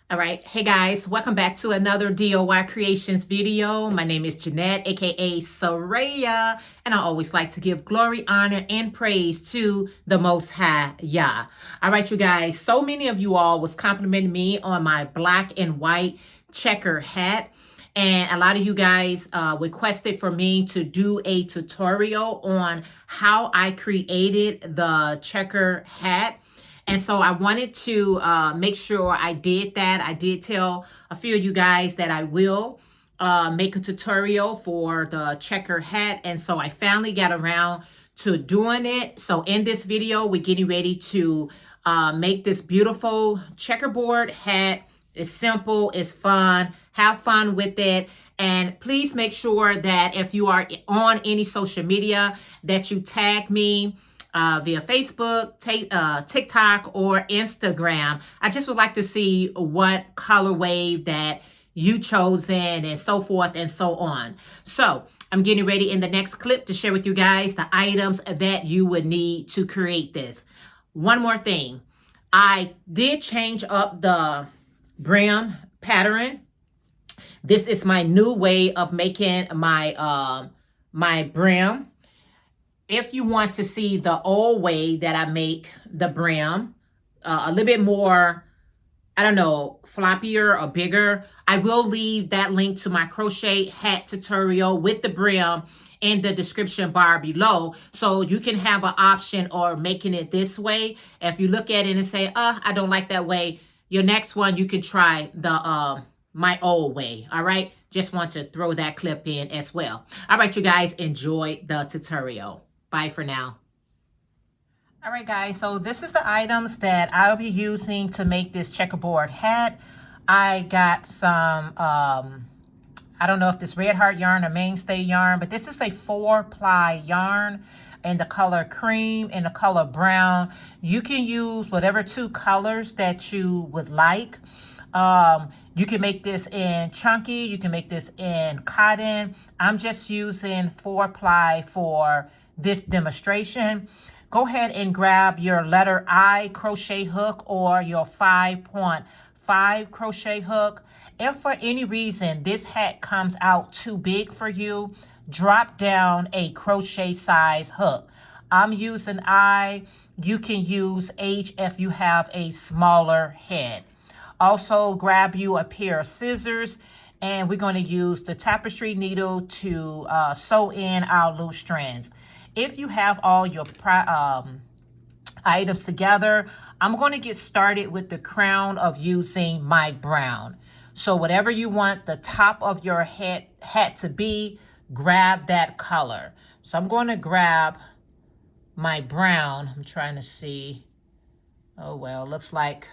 All right. Hey guys, welcome back to another DOY Creations video. My name is Jeanette, aka Sarayah, and I always like to give glory, honor, and praise to the Most High Yah. All right, you guys, so many of you all was complimenting me on my black and white checker hat. And a lot of you guys requested for me to do a tutorial on how I created the checker hat. And so I wanted to make sure I did that. I did tell a few of you guys that I will make a tutorial for the checker hat. And so I finally got around to doing it. So in this video, we're getting ready to make this beautiful checkerboard hat. It's simple, it's fun, have fun with it. And please make sure that if you are on any social media that you tag me via Facebook, TikTok, or Instagram. I just would like to see what color wave that you chosen and so forth and so on. So I'm getting ready in the next clip to share with you guys the items that you would need to create this. One more thing. I did change up the brim pattern. This is my new way of making my my brim. If you want to see the old way that I make the brim, a little bit more, I don't know, floppier or bigger, I will leave that link to my crochet hat tutorial with the brim in the description bar below. So you can have an option or making it this way. If you look at it and say, I don't like that way, your next one, you can try the my old way. All right. Just want to throw that clip in as well. All right, you guys, enjoy the tutorial. Bye for now. All right, guys, so this is the items that I'll be using to make this checkerboard hat. I got some, I don't know if this Red Heart yarn or Mainstay yarn, but this is a 4-ply yarn in the color cream and the color brown. You can use whatever 2 colors that you would like. You can make this in chunky, you can make this in cotton. I'm just using 4-ply for this demonstration. Go ahead and grab your letter I crochet hook or your 5.5 crochet hook. If for any reason this hat comes out too big for you, drop down a crochet size hook. I'm using I. You can use H if you have a smaller head. Also grab you a pair of scissors, and we're going to use the tapestry needle to sew in our loose strands. If you have all your items together, I'm going to get started with the crown of using my brown. So whatever you want the top of your hat to be, grab that color. So I'm going to grab my brown. I'm trying to see. Oh, well, looks like.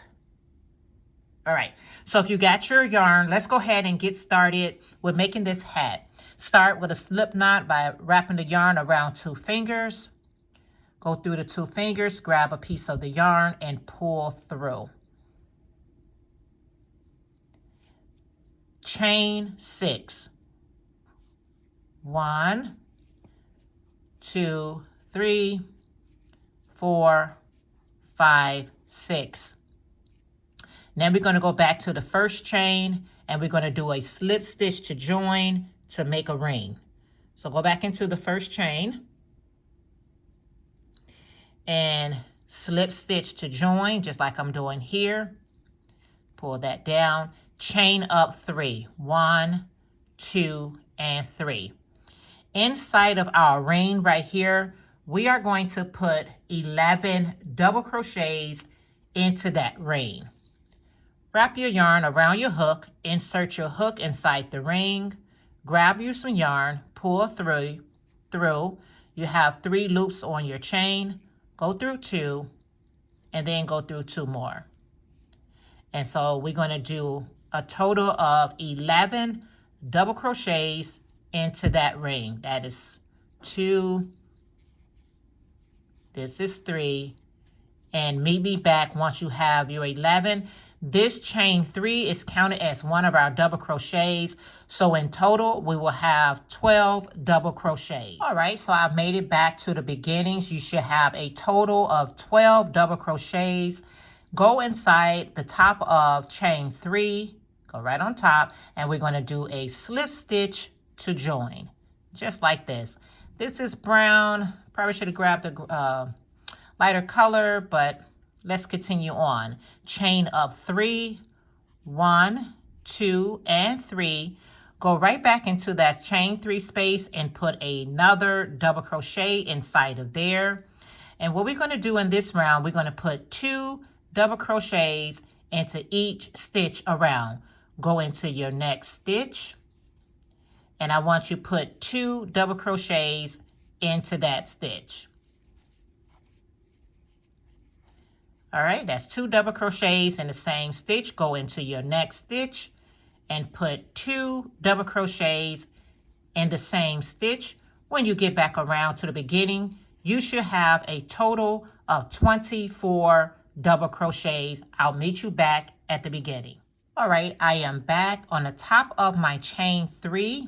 All right, so if you got your yarn, let's go ahead and get started with making this hat. Start with a slip knot by wrapping the yarn around 2 fingers. Go through the 2 fingers, grab a piece of the yarn and pull through. Chain 6. 1, 2, 3, 4, 5, 6. Now we're going to go back to the first chain and we're going to do a slip stitch to join to make a ring. So go back into the first chain and slip stitch to join, just like I'm doing here. Pull that down, chain up 3, 1, 2, and 3. Inside of our ring right here, we are going to put 11 double crochets into that ring. Wrap your yarn around your hook, insert your hook inside the ring, grab you some yarn, pull through. You have 3 loops on your chain, go through 2, and then go through 2 more. And so we're going to do a total of 11 double crochets into that ring. That is 2, this is 3, and meet me back once you have your 11. This chain 3 is counted as one of our double crochets. So in total, we will have 12 double crochets. All right, so I've made it back to the beginnings. You should have a total of 12 double crochets. go inside the top of chain 3, go right on top, and we're going to do a slip stitch to join, just like this. This is brown. Probably should have grabbed a lighter color, but let's continue on. Chain up 3, 1, 2, and 3. Go right back into that chain 3 space and put another double crochet inside of there. And what we're going to do in this round, we're going to put 2 double crochets into each stitch around. Go into your next stitch, and I want you to put 2 double crochets into that stitch. All right, that's 2 double crochets in the same stitch. Go into your next stitch and put 2 double crochets in the same stitch. When you get back around to the beginning, you should have a total of 24 double crochets. I'll meet you back at the beginning. All right, I am back on the top of my chain 3.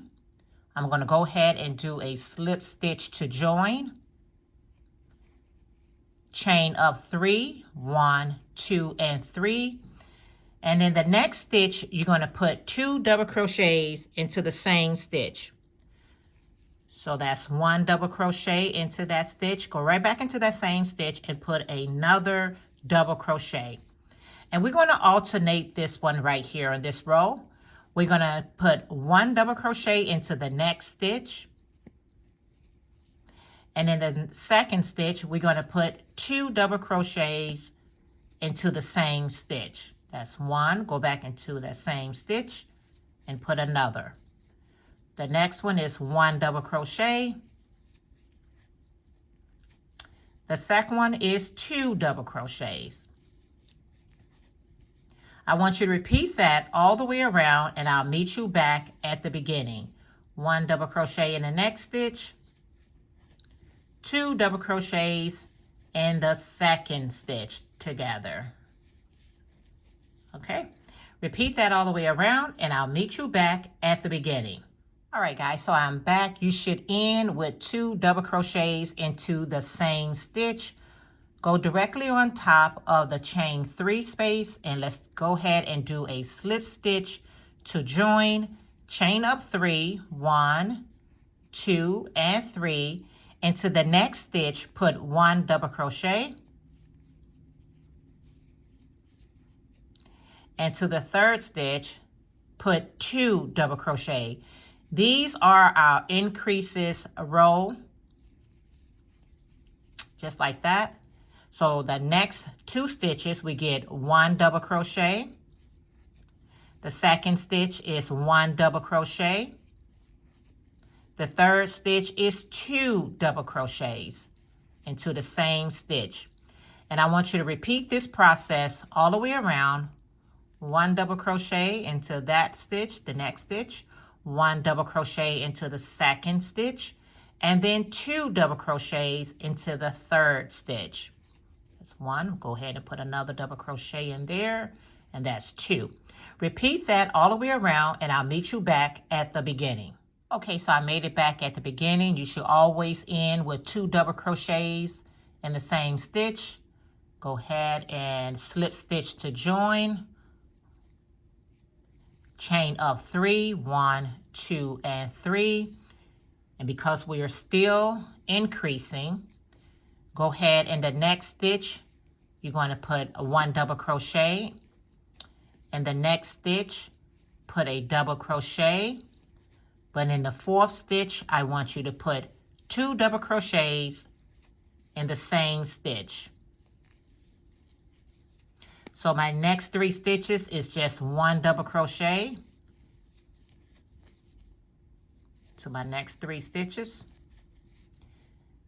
I'm going to go ahead and do a slip stitch to join. Chain up 3, 1, 2, and 3. And then the next stitch, you're going to put 2 double crochets into the same stitch. So that's 1 double crochet into that stitch. Go right back into that same stitch and put another double crochet. And we're going to alternate this one right here in this row. We're going to put 1 double crochet into the next stitch. And in the second stitch, we're going to put 2 double crochets into the same stitch. That's 1. Go back into that same stitch and put another. The next one is 1 double crochet. The second one is 2 double crochets. I want you to repeat that all the way around, and I'll meet you back at the beginning. 1 double crochet in the next stitch, 2 double crochets in the second stitch together. Okay, repeat that all the way around, and I'll meet you back at the beginning. All right, guys, so I'm back. You should end with 2 double crochets into the same stitch. Go directly on top of the chain 3 space, and let's go ahead and do a slip stitch to join. Chain up 3, 1, 2, and 3. Into the next stitch, put 1 double crochet. And to the third stitch, put 2 double crochet. These are our increases row, just like that. So the next 2 stitches, we get 1 double crochet. The second stitch is 1 double crochet. The third stitch is 2 double crochets into the same stitch. And I want you to repeat this process all the way around. 1 double crochet into that stitch, the next stitch, 1 double crochet into the second stitch, and then 2 double crochets into the third stitch. That's 1. Go ahead and put another double crochet in there, and that's 2. Repeat that all the way around, and I'll meet you back at the beginning. Okay, so I made it back at the beginning. You should always end with 2 double crochets in the same stitch. Go ahead and slip stitch to join. Chain up 3, 1, 2, and 3. And because we are still increasing, go ahead in the next stitch, you're going to put a 1 double crochet. In the next stitch, put a double crochet. But in the fourth stitch, I want you to put 2 double crochets in the same stitch. So my next 3 stitches is just 1 double crochet to my next 3 stitches.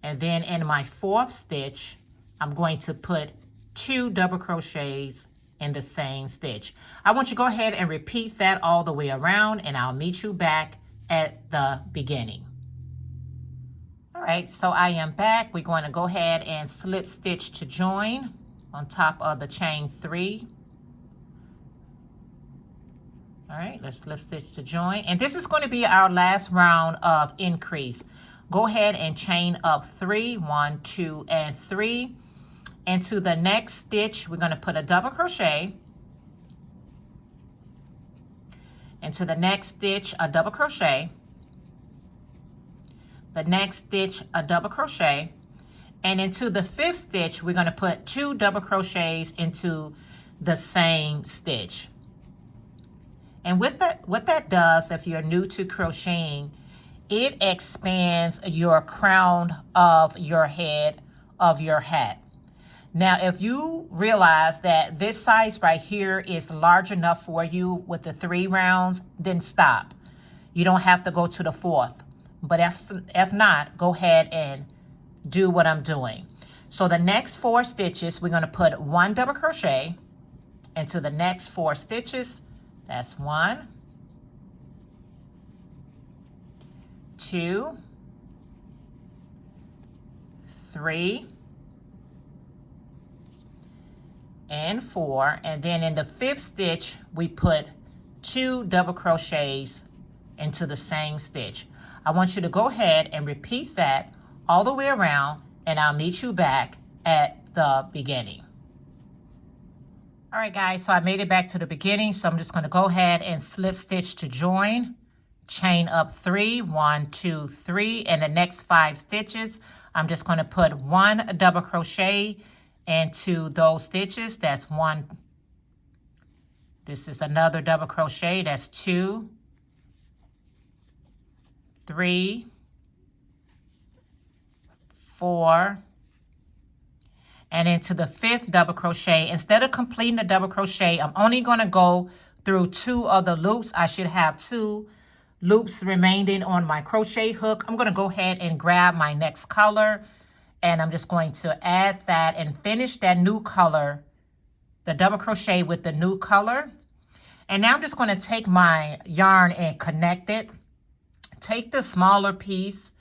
And then in my fourth stitch, I'm going to put 2 double crochets in the same stitch. I want you to go ahead and repeat that all the way around, and I'll meet you back at the beginning. All right, so I am back. We're going to go ahead and slip stitch to join on top of the chain 3. All right, let's slip stitch to join. And this is going to be our last round of increase. Go ahead and chain up 3, 1, 2, and 3. Into the next stitch, we're going to put a double crochet. Into the next stitch, a double crochet. The next stitch, a double crochet. And into the 5th stitch, we're going to put 2 double crochets into the same stitch. And what that does, if you're new to crocheting, it expands your crown of your head of your hat. Now, if you realize that this size right here is large enough for you with the 3 rounds, then stop. You don't have to go to the 4th. But if not, go ahead and do what I'm doing. So the next 4 stitches, we're going to put 1 double crochet into the next 4 stitches. That's 1, 2, 3, and 4. And then in the 5th stitch, we put 2 double crochets into the same stitch. I want you to go ahead and repeat that all the way around, and I'll meet you back at the beginning. All right, guys, so I made it back to the beginning, so I'm just going to go ahead and slip stitch to join, chain up 3, 1, 2, 3, and the next 5 stitches, I'm just going to put 1 double crochet into those stitches. That's 1. This is another double crochet. That's 2, 3, 4, and into the 5th double crochet. Instead of completing the double crochet, I'm only going to go through 2 of the loops. I should have 2 loops remaining on my crochet hook. I'm going to go ahead and grab my next color, and I'm just going to add that and finish that new color, the double crochet with the new color. And now I'm just going to take my yarn and connect it. Take the smaller piece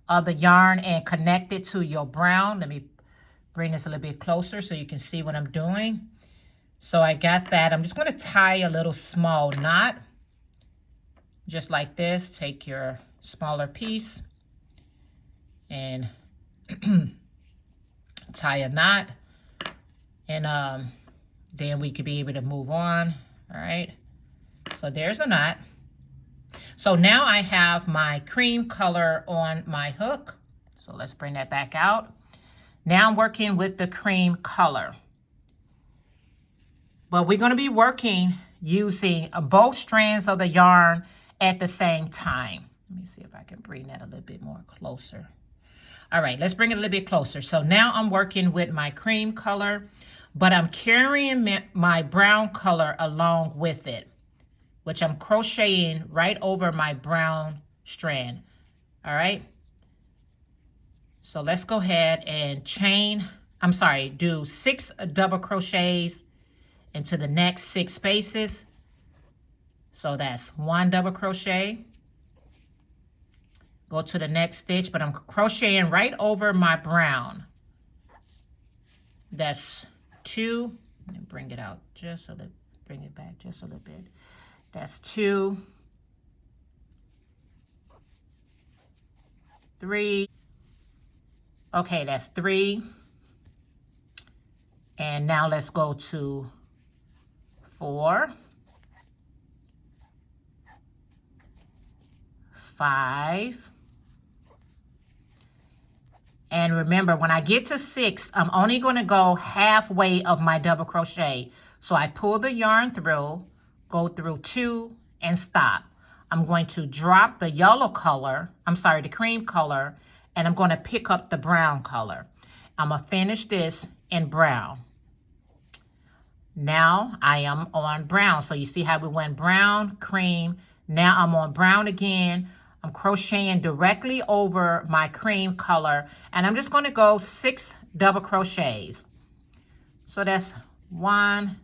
of the yarn and connect it to your brown. Let me bring this a little bit closer so you can see what I'm doing. So I got that. I'm just going to tie a little small knot, just like this. Take your smaller piece and tie a knot, and then we could be able to move on. All right, so there's a knot. So now I have my cream color on my hook. So let's bring that back out. Now I'm working with the cream color. But we're going to be working using both strands of the yarn at the same time. Let me see if I can bring that a little bit more closer. All right, let's bring it a little bit closer. So now I'm working with my cream color, but I'm carrying my brown color along with it, which I'm crocheting right over my brown strand. All right. So let's go ahead and do 6 double crochets into the next 6 spaces. So that's 1 double crochet. Go to the next stitch, but I'm crocheting right over my brown. That's 2. Let me bring it out just a little, bring it back just a little bit. That's 2, 3. Okay, that's 3. And now let's go to 4, 5. And remember, when I get to 6, I'm only going to go halfway of my double crochet. So I pull the yarn through, go through 2, and stop. I'm going to drop the yellow color, the cream color, and I'm going to pick up the brown color. I'm going to finish this in brown. Now I am on brown. So you see how we went brown, cream. Now I'm on brown again. I'm crocheting directly over my cream color, and I'm just going to go 6 double crochets. So that's 1,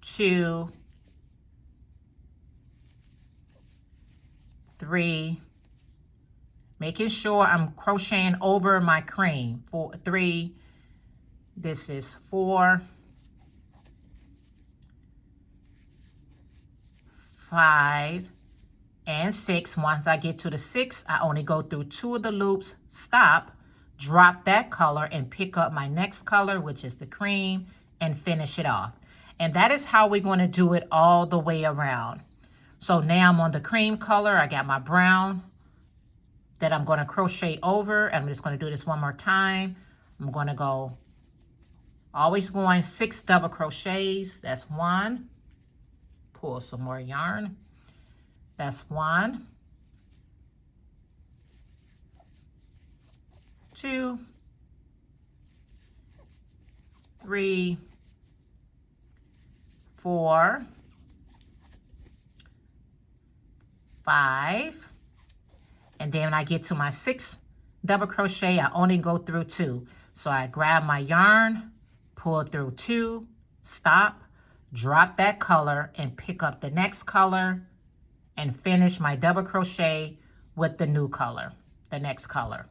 2, 3, making sure I'm crocheting over my cream. 3, this is 4, 5, and 6. Once I get to the 6, I only go through 2 of the loops, stop, drop that color and pick up my next color, which is the cream, and finish it off. And that is how we're going to do it all the way around. So now I'm on the cream color. I got my brown that I'm going to crochet over. And I'm just going to do this one more time. I'm going to go, always going 6 double crochets. That's 1. Pull some more yarn. That's 1, 2, 3, 4, 5, and then when I get to my 6th double crochet, I only go through 2. So I grab my yarn, pull through 2, stop, drop that color, and pick up the next color, and finish my double crochet with the new color, the next color.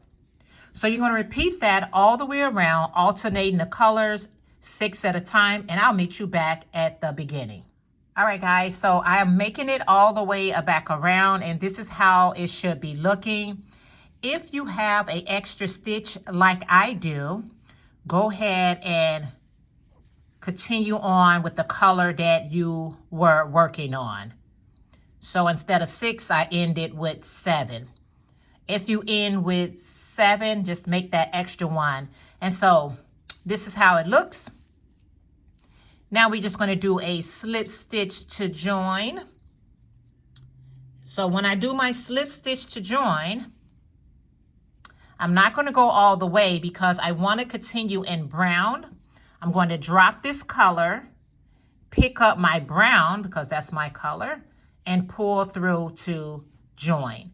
So you're going to repeat that all the way around, alternating the colors 6 at a time, and I'll meet you back at the beginning. All right, guys, so I am making it all the way back around, and this is how it should be looking. If you have an extra stitch like I do, go ahead and continue on with the color that you were working on. So instead of 6, I ended with 7. If you end with 7, just make that extra 1. And so this is how it looks. Now we're just going to do a slip stitch to join. So when I do my slip stitch to join, I'm not going to go all the way because I want to continue in brown. I'm going to drop this color, pick up my brown because that's my color, and pull through to join.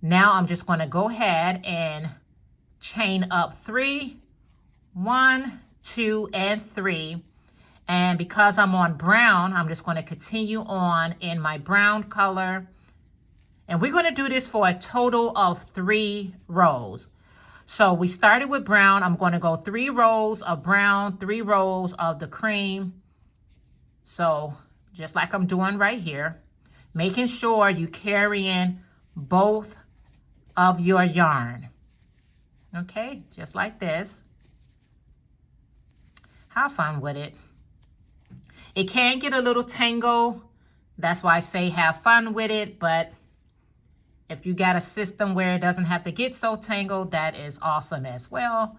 Now I'm just going to go ahead and chain up 3, 1, 2, and 3. And because I'm on brown, I'm just going to continue on in my brown color. And we're going to do this for a total of 3 rows. So we started with brown. I'm going to go 3 rows of brown, 3 rows of the cream. So just like I'm doing right here, making sure you carry in both of your yarn. Okay, just like this. Have fun with it. It can get a little tangled. That's why I say have fun with it. But if you got a system where it doesn't have to get so tangled, that is awesome as well.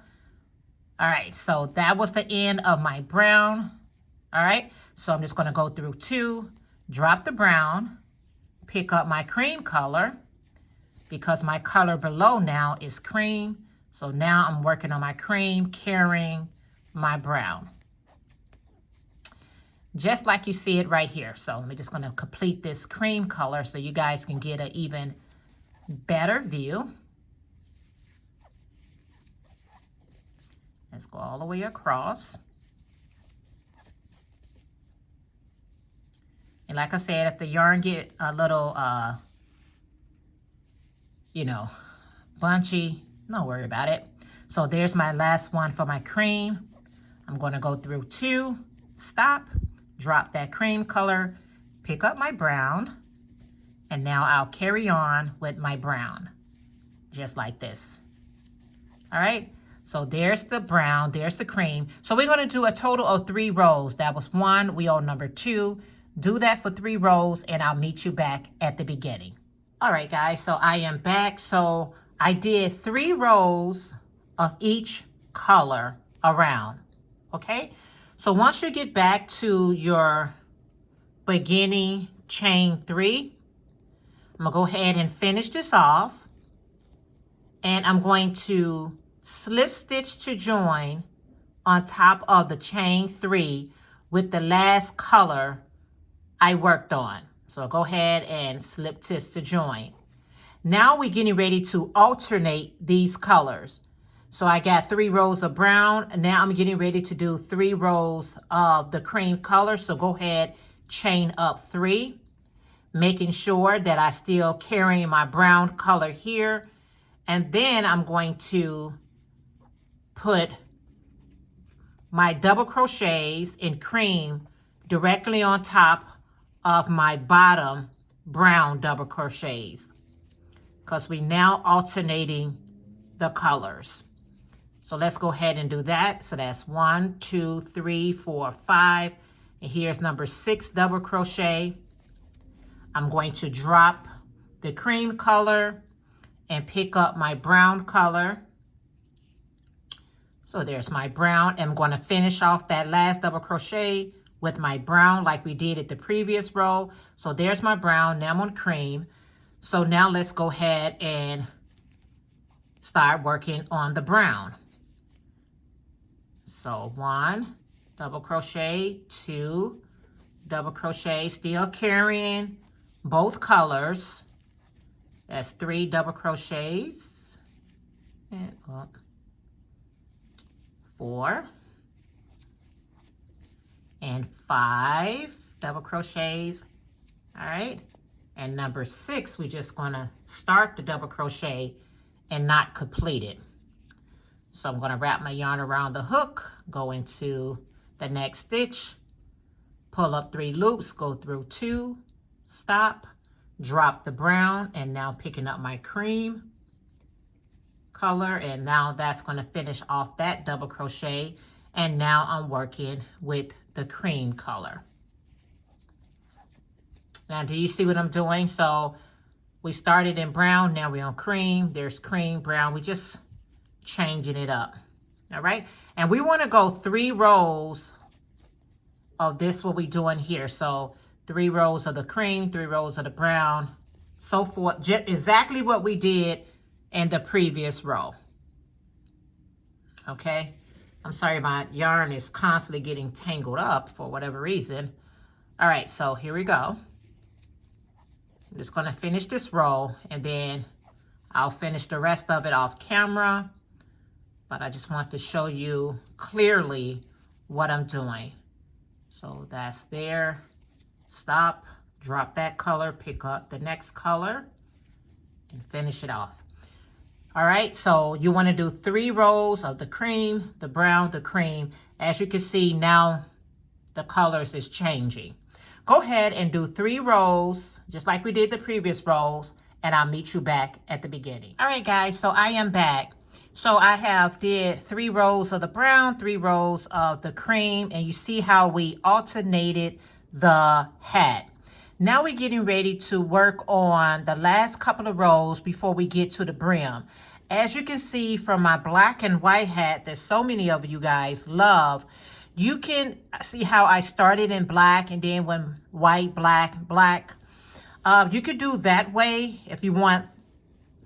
All right, so that was the end of my brown. All right, so I'm just going to go through 2, drop the brown, pick up my cream color because my color below now is cream. So now I'm working on my cream, carrying my brown. Just like you see it right here. So I'm just going to complete this cream color so you guys can get an even better view. Let's go all the way across. And like I said, if the yarn get a little, bunchy, don't worry about it. So there's my last one for my cream. I'm going to go through 2, stop, drop that cream color, pick up my brown, and now I'll carry on with my brown, just like this. All right, so there's the brown, there's the cream. So we're going to do a total of 3 rows. That was 1, we on number 2. Do that for 3 rows, and I'll meet you back at the beginning. All right, guys, so I am back. So I did 3 rows of each color around, okay? So once you get back to your beginning chain 3, I'm going to go ahead and finish this off. And I'm going to slip stitch to join on top of the chain 3 with the last color I worked on. So go ahead and slip stitch to join. Now we're getting ready to alternate these colors. So I got 3 rows of brown. Now I'm getting ready to do 3 rows of the cream color. So go ahead, chain up 3, making sure that I still carry my brown color here. And then I'm going to put my double crochets in cream directly on top of my bottom brown double crochets, because we now alternating the colors. So let's go ahead and do that. So that's 1, 2, 3, 4, 5. And here's number 6 double crochet. I'm going to drop the cream color and pick up my brown color. So there's my brown. I'm going to finish off that last double crochet with my brown like we did at the previous row. So there's my brown. Now I'm on cream. So now let's go ahead and start working on the brown. So 1 double crochet, 2 double crochet, still carrying both colors. That's 3 double crochets and 4 and 5 double crochets. All right, and number 6, we're just gonna start the double crochet and not complete it. So I'm gonna wrap my yarn around the hook, go into the next stitch, pull up 3 loops, go through 2, stop, drop the brown, and now picking up my cream color, and now that's going to finish off that double crochet. And now I'm working with the cream color. Now do you see what I'm doing? So we started in brown, now we're on cream. There's cream, brown. We just changing it up. All right, and we want to go 3 rows of this, what we're doing here. So 3 rows of the cream, 3 rows of the brown, so forth. Just exactly what we did in the previous row. Okay, I'm sorry, my yarn is constantly getting tangled up for whatever reason. All right, so here we go. I'm just going to finish this row, and then I'll finish the rest of it off camera. But I just want to show you clearly what I'm doing. So that's there. Stop, drop that color, pick up the next color, and finish it off. All right, so you want to do 3 rows of the cream, the brown, the cream. As you can see now, the colors is changing. Go ahead and do 3 rows, just like we did the previous rows, and I'll meet you back at the beginning. All right, guys, so I am back. So I have did 3 rows of the brown, 3 rows of the cream, and you see how we alternated the hat. Now we're getting ready to work on the last couple of rows before we get to the brim. As you can see from my black and white hat that so many of you guys love, you can see how I started in black and then went white, black, black. You could do that way if you want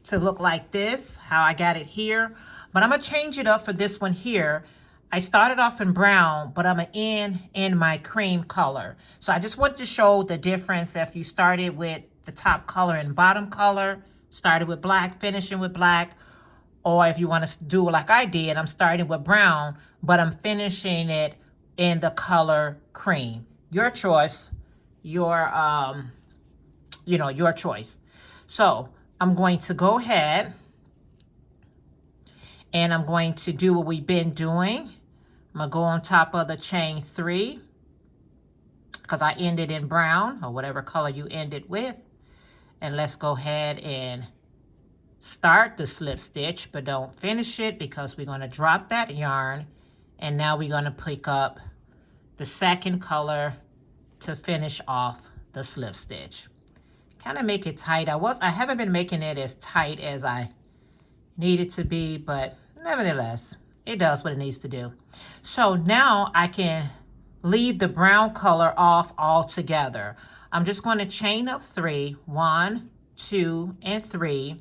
to look like this, how I got it here. But I'm going to change it up for this one here. I started off in brown, but I'm going to end in my cream color. So I just want to show the difference if you started with the top color and bottom color, started with black, finishing with black, or if you want to do it like I did, I'm starting with brown, but I'm finishing it in the color cream. Your choice, your choice. So I'm going to go ahead and I'm going to do what we've been doing. I'm going to go on top of the chain 3 because I ended in brown or whatever color you ended with. And let's go ahead and start the slip stitch, but don't finish it because we're going to drop that yarn. And now we're going to pick up the second color to finish off the slip stitch. Kind of make it tight. I haven't been making it as tight as I need it to be, but nevertheless, it does what it needs to do. So now I can leave the brown color off altogether. I'm just going to chain up 3, 1, 2, and 3.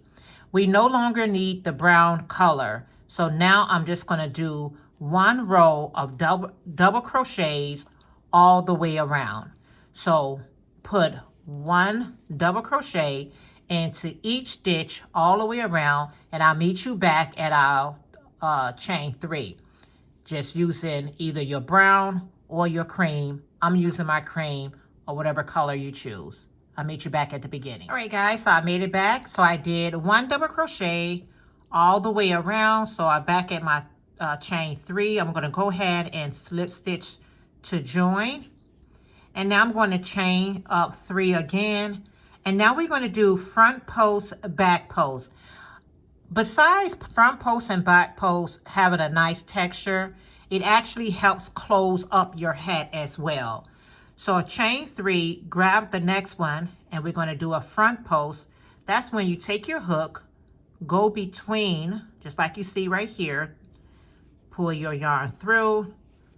We no longer need the brown color. So now I'm just going to do 1 row of double crochets all the way around. So put 1 double crochet into each stitch all the way around, and I'll meet you back at our chain 3. Just using either your brown or your cream. I'm using my cream or whatever color you choose. I'll meet you back at the beginning. All right, guys, so I made it back. So I did 1 double crochet all the way around. So I'm back at my chain 3. I'm going to go ahead and slip stitch to join. And now I'm going to chain up 3 again. And now we're going to do front post, back post. Besides front post and back post having a nice texture, it actually helps close up your hat as well. So chain 3, grab the next one, and we're going to do a front post. That's when you take your hook, go between, just like you see right here, pull your yarn through,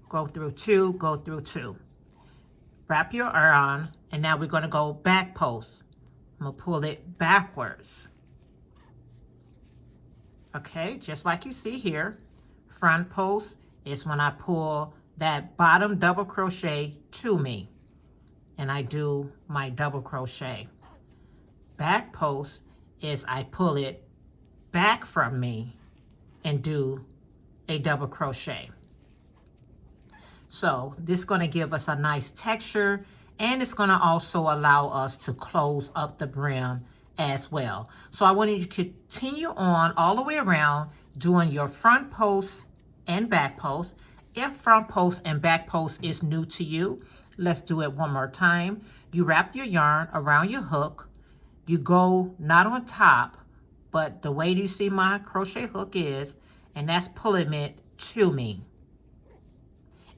go through 2, go through 2. Wrap your yarn, and now we're going to go back post. I'm going to pull it backwards. Okay, just like you see here. Front post is when I pull that bottom double crochet to me, and I do my double crochet. Back post is I pull it back from me and do a double crochet. So this is going to give us a nice texture, and it's going to also allow us to close up the brim as well. So I want you to continue on all the way around doing your front post and back post. If front post and back post is new to you, let's do it one more time. You wrap your yarn around your hook. You go not on top, but the way you see my crochet hook is, and that's pulling it to me.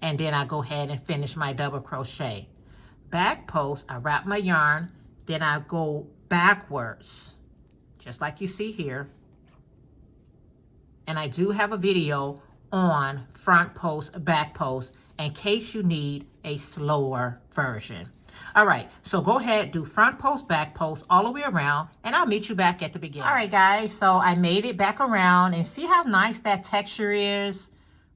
And then I go ahead and finish my double crochet. Back post, I wrap my yarn, then I go backwards, just like you see here. And I do have a video on front post, back post, in case you need a slower version. All right, so go ahead, do front post, back post, all the way around, and I'll meet you back at the beginning. All right, guys, so I made it back around, and see how nice that texture is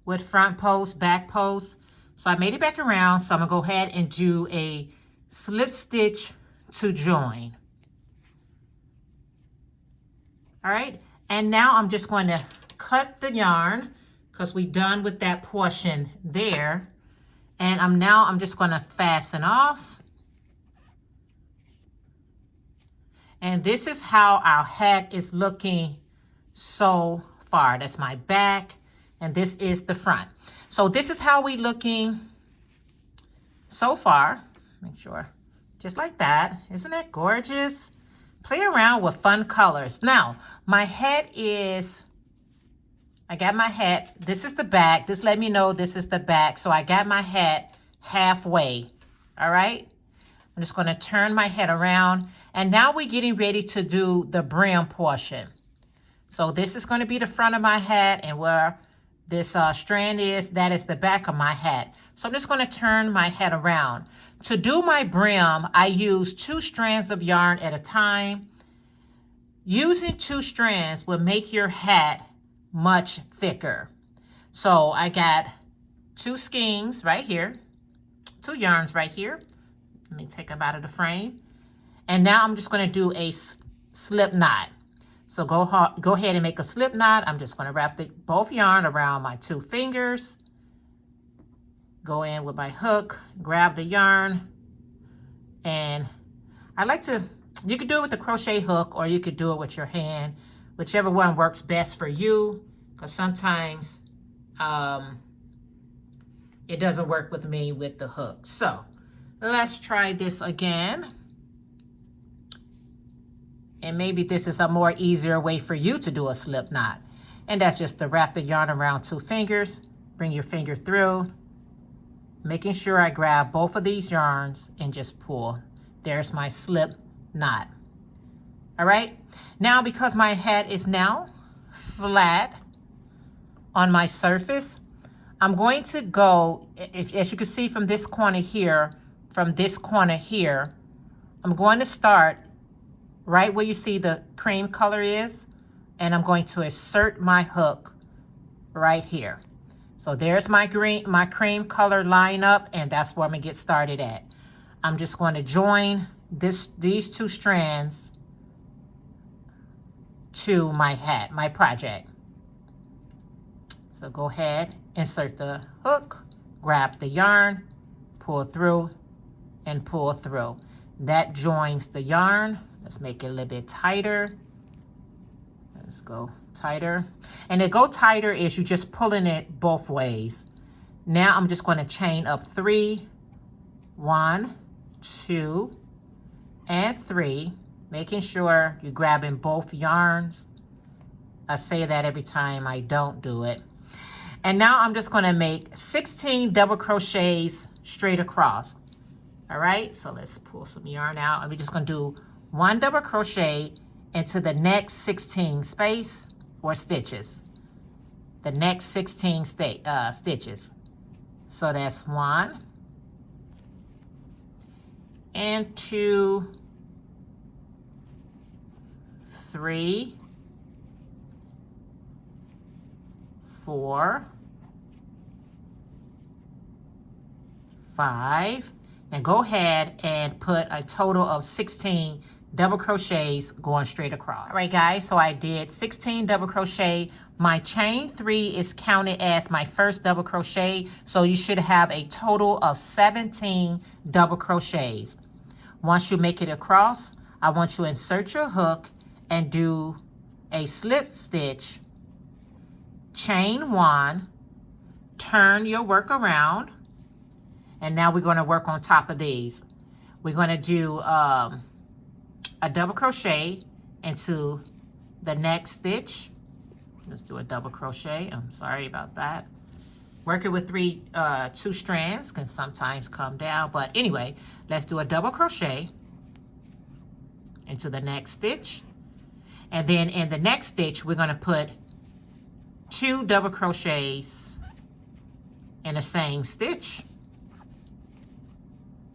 with front post, back post. So I made it back around, so I'm gonna go ahead and do a slip stitch to join. All right, and now I'm just going to cut the yarn because we're done with that portion there. And I'm just going to fasten off. And this is how our hat is looking so far. That's my back, and this is the front. So this is how we looking so far. Make sure, just like that. Isn't that gorgeous? Play around with fun colors. Now, my hat is, I got my hat, this is the back. Just let me know this is the back. So I got my hat halfway, all right? I'm just gonna turn my head around, and now we're getting ready to do the brim portion. So this is gonna be the front of my hat, and where this strand is, that is the back of my hat. So I'm just gonna turn my head around. To do my brim, I use 2 strands of yarn at a time. Using 2 strands will make your hat much thicker. So I got 2 skeins right here, 2 yarns right here. Let me take them out of the frame. And now I'm just going to do a slip knot. So go ahead and make a slip knot. I'm just going to wrap both yarn around my 2 fingers. Go in with my hook, grab the yarn, and I like to, you could do it with the crochet hook or you could do it with your hand, whichever one works best for you, because sometimes it doesn't work with me with the hook. So let's try this again. And maybe this is a more easier way for you to do a slip knot. And that's just to wrap the yarn around 2 fingers, bring your finger through, making sure I grab both of these yarns and just pull. There's my slip knot. All right, now because my hat is now flat on my surface, I'm going to go, as you can see from this corner here, I'm going to start right where you see the cream color is, and I'm going to insert my hook right here. So there's my cream color line up, and that's where I'm gonna get started at. I'm just going to join these 2 strands to my hat, my project. So go ahead, insert the hook, grab the yarn, pull through, and pull through. That joins the yarn. Let's make it a little bit tighter. Let's go tighter. And to go tighter is you just pulling it both ways. Now I'm just going to chain up 3, 1, 2, and 3, making sure you're grabbing both yarns I say that every time I don't do it. And now I'm just going to make 16 double crochets straight across. All right, so let's pull some yarn out, and we're just going to do 1 double crochet into the next 16 space or stitches. The next 16 stitches. So that's 1 and 2, 3, 4, 5, and go ahead and put a total of 16 double crochets going straight across. All right, guys, so I did 16 double crochet. My chain 3 is counted as my first double crochet, so you should have a total of 17 double crochets. Once you make it across, I want you to insert your hook and do a slip stitch, chain 1, turn your work around, and now we're going to work on top of these. We're going to do a double crochet into the next stitch. Let's do a double crochet. I'm sorry about that. Working with 2 strands can sometimes come down, but anyway, let's do a double crochet into the next stitch. And then in the next stitch, we're going to put 2 double crochets in the same stitch.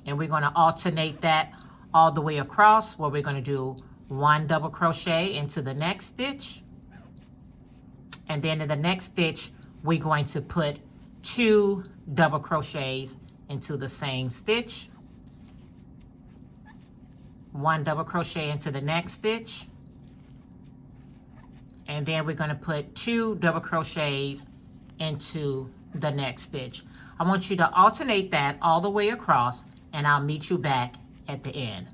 And we're going to alternate that all the way across, where we're going to do 1 double crochet into the next stitch. And then in the next stitch, we're going to put 2 double crochets into the same stitch. 1 double crochet into the next stitch. And then we're going to put 2 double crochets into the next stitch. I want you to alternate that all the way across, and I'll meet you back at the end.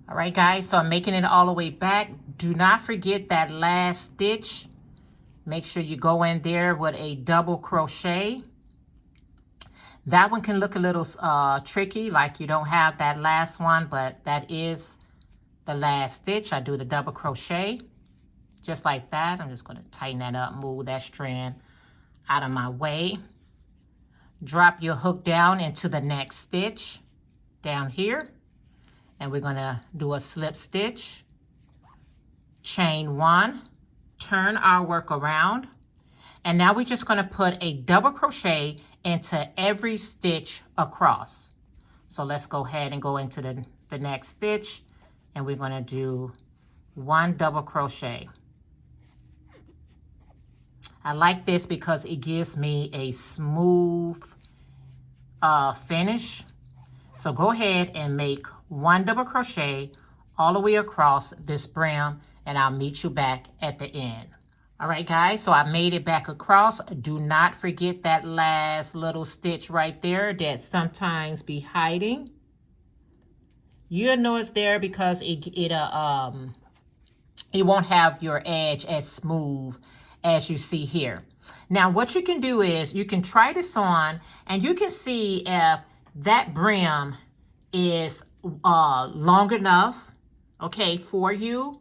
All right, guys, so I'm making it all the way back. Do not forget that last stitch. Make sure you go in there with a double crochet. That one can look a little tricky, like you don't have that last one, but that is the last stitch. I do the double crochet just like that. I'm just going to tighten that up, move that strand out of my way. Drop your hook down into the next stitch down here, and we're going to do a slip stitch, chain 1, turn our work around, and now we're just going to put a double crochet into every stitch across. So let's go ahead and go into the next stitch, and we're going to do 1 double crochet. I like this because it gives me a smooth finish. So go ahead and make 1 double crochet all the way across this brim, and I'll meet you back at the end. All right, guys, so I made it back across. Do not forget that last little stitch right there that sometimes be hiding. You'll know it's there because it won't have your edge as smooth as you see here. Now, what you can do is you can try this on, and you can see if that brim is long enough, okay, for you,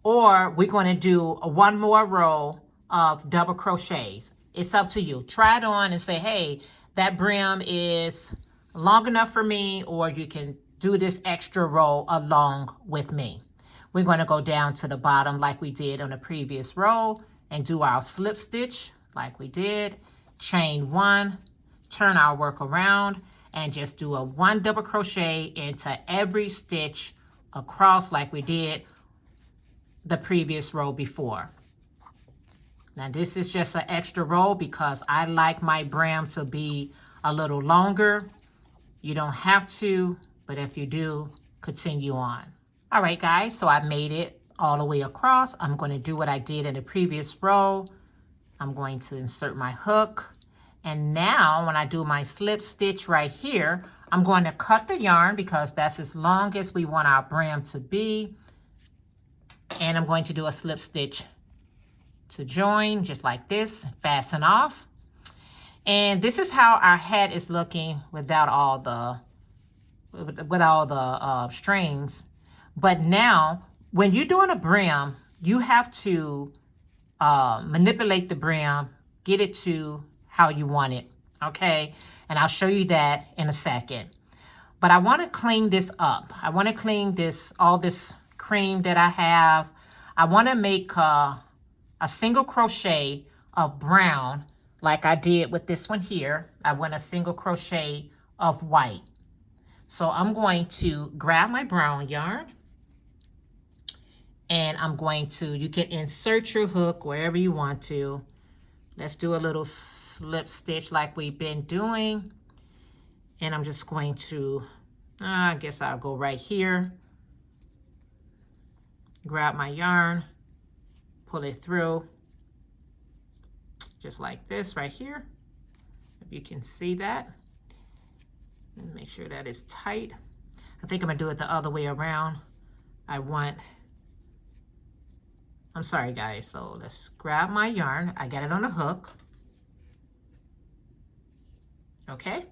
or we're going to do 1 more row of double crochets. It's up to you. Try it on and say, hey, that brim is long enough for me, or you can do this extra row along with me. We're going to go down to the bottom like we did on the previous row and do our slip stitch like we did, chain 1, turn our work around, and just do a 1 double crochet into every stitch across like we did the previous row before. Now this is just an extra row because I like my brim to be a little longer. You don't have to, but if you do, continue on. All right, guys, so I made it all the way across. I'm going to do what I did in the previous row. I'm going to insert my hook, and now when I do my slip stitch right here, I'm going to cut the yarn because that's as long as we want our brim to be. And I'm going to do a slip stitch to join just like this, fasten off. And this is how our hat is looking without all the strings. But now when you're doing a brim, you have to manipulate the brim, get it to how you want it, okay? And I'll show you that in a second. But I want to clean this up. I want to clean this, all this cream that I have. I want to make a single crochet of brown like I did with this one here. I want a single crochet of white. So I'm going to grab my brown yarn and I'm going to, you can insert your hook wherever you want to. Let's do a little slip stitch like we've been doing. And I'm just going to, I guess I'll go right here. Grab my yarn, pull it through, just like this right here. If you can see that. And make sure that is tight. I think I'm gonna do it the other way around. I'm sorry guys, so let's grab my yarn. I got it on a hook. Okay.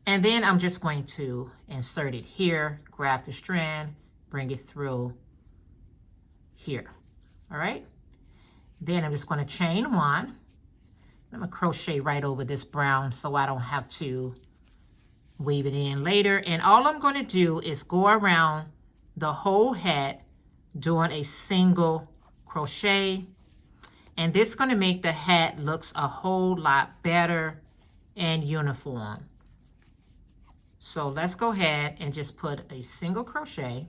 And then I'm just going to insert it here, grab the strand, bring it through here. All right. Then I'm just going to chain one. I'm going to crochet right over this brown so I don't have to weave it in later. And all I'm going to do is go around the whole hat doing a single crochet. And this is going to make the hat looks a whole lot better and uniform. So let's go ahead and just put a single crochet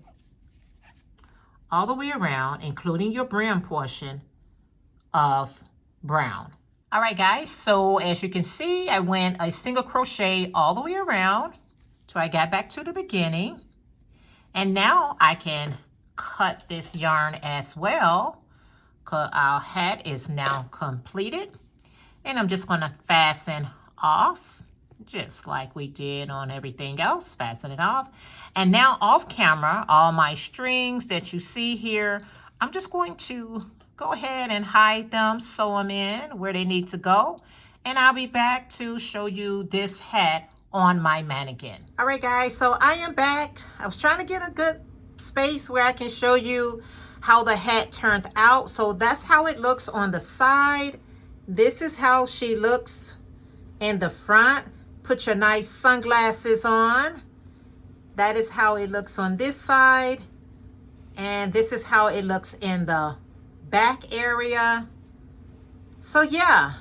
all the way around, including your brim portion of brown. All right, guys, so as you can see, I went a single crochet all the way around. So I got back to the beginning. And now I can cut this yarn as well, because our hat is now completed. And I'm just going to fasten off, just like we did on everything else, fasten it off. And now off camera, all my strings that you see here, I'm just going to go ahead and hide them, sew them in where they need to go. And I'll be back to show you this hat on my mannequin. All right, guys, so I am back. I was trying to get a good space where I can show you how the hat turned out. So that's how it looks on the side. This is how she looks in the front. Put your nice sunglasses on. That is how it looks on this side. And this is how it looks in the back area. So yeah,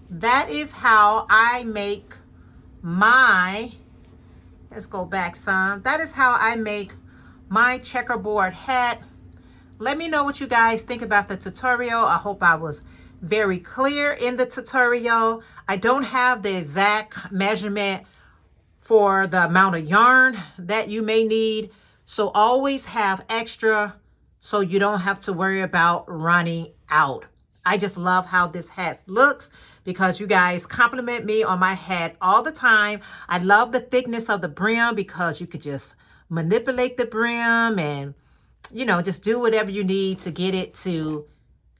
that is how I make my, let's go back some. That is how I make my checkerboard hat. Let me know what you guys think about the tutorial. I hope I was very clear in the tutorial. I don't have the exact measurement for the amount of yarn that you may need, so always have extra so you don't have to worry about running out. I just love how this hat looks because you guys compliment me on my hat all the time. I love the thickness of the brim because you could just manipulate the brim and, you know, just do whatever you need to get it to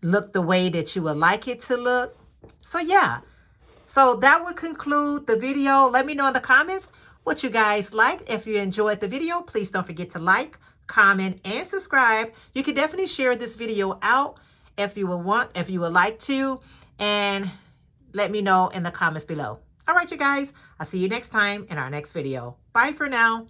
look the way that you would like it to look. So yeah, so that would conclude the video. Let me know in the comments what you guys liked. If you enjoyed the video, please don't forget to like, comment, and subscribe. You can definitely share this video out if you would like to, and let me know in the comments below. All right, you guys, I'll see you next time in our next video. Bye for now.